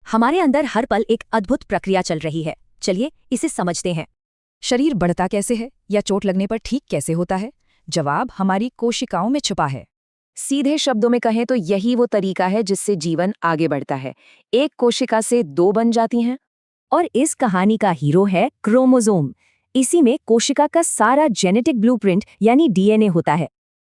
हमारे अंदर हर पल एक अद्भुत प्रक्रिया चल रही है। चलिए इसे समझते हैं। शरीर बढ़ता कैसे है या चोट लगने पर ठीक कैसे होता है? जवाब हमारी कोशिकाओं में छुपा है। सीधे शब्दों में कहें तो यही वो तरीका है जिससे जीवन आगे बढ़ता है। एक कोशिका से दो बन जाती हैं। और इस कहानी का हीरो है क्रोमोसोम। इसी में कोशिका का सारा जेनेटिक ब्लूप्रिंट यानी डीएनए होता है।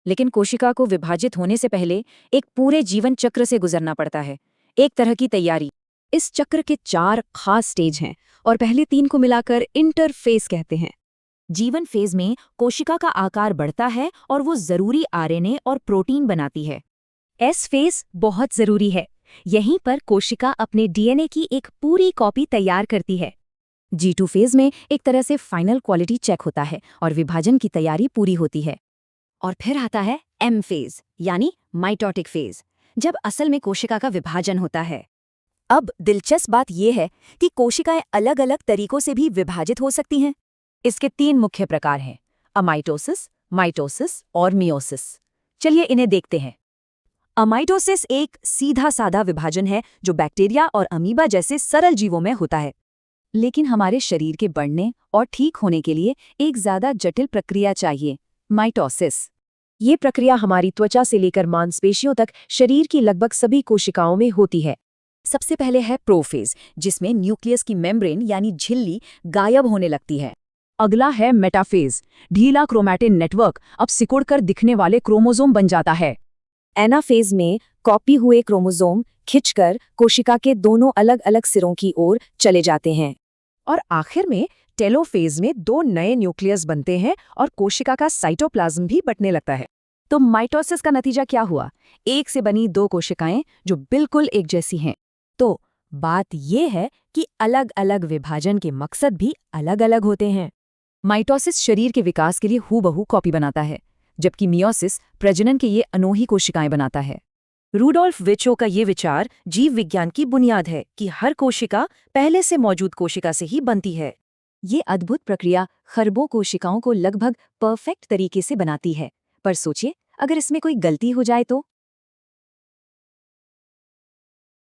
लेकिन कोशिका को विभाजित होने से पहले एक पूरे जीवन चक्र से गुजरना पड़ता है, एक तरह की तैयारी। इस चक्र के 4 खास स्टेज हैं और पहले 3 को मिलाकर इंटरफेस कहते हैं। जीवन फेज में कोशिका का आकार बढ़ता है और वो जरूरी आरएनए और प्रोटीन बनाती है। एस फेज बहुत जरूरी है। यहीं पर कोशिका अपने डीएनए की एक पूरी कॉपी तैयार करती है। G2 फेज में एक तरह से फाइनल क्वालिटी चेक होता है और विभाजन की तैयारी पूरी होती है। और फिर आता है M फेज यानी माइटोटिक फेज, जब असल में कोशिका का विभाजन होता है। अब दिलचस्प बात यह है कि कोशिकाएं अलग अलग तरीकों से भी विभाजित हो सकती हैं। इसके 3 मुख्य प्रकार हैं, अमाइटोसिस, माइटोसिस और मियोसिस। चलिए इन्हें देखते हैं। अमाइटोसिस एक सीधा साधा विभाजन है जो बैक्टीरिया और अमीबा जैसे सरल जीवों में होता है। लेकिन हमारे शरीर के बढ़ने और ठीक होने के लिए एक ज्यादा जटिल प्रक्रिया चाहिए, माइटोसिस। ये प्रक्रिया हमारी त्वचा से लेकर मांसपेशियों तक शरीर की लगभग सभी कोशिकाओं में होती है। सबसे पहले है प्रोफेज, जिसमें न्यूक्लियस की मेम्ब्रेन यानी झिल्ली गायब होने लगती है। अगला है मेटाफेज। ढीला क्रोमैटिन नेटवर्क अब सिकुड़कर दिखने वाले क्रोमोसोम बन जाता है। एनाफेज में कॉपी हुए क्रोमोसोम खिंचकर कोशिका के दोनों अलग अलग सिरों की ओर चले जाते हैं। और आखिर में टेलोफेज में 2 नए न्यूक्लियस बनते हैं और कोशिका का साइटोप्लाज्म भी बंटने लगता है। तो माइटोसिस का नतीजा क्या हुआ? एक से बनी 2 कोशिकाएं जो बिल्कुल एक जैसी हैं। तो बात यह है कि अलग अलग विभाजन के मकसद भी अलग अलग होते हैं। माइटोसिस शरीर के विकास के लिए हूबहू कॉपी बनाता है, जबकि मियोसिस प्रजनन के ये अनोखी कोशिकाएं बनाता है। रूडोल्फ विर्चो का ये विचार जीव विज्ञान की बुनियाद है कि हर कोशिका पहले से मौजूद कोशिका से ही बनती है। ये अद्भुत प्रक्रिया खरबों कोशिकाओं को लगभग परफेक्ट तरीके से बनाती है। पर सोचिए, अगर इसमें कोई गलती हो जाए तो?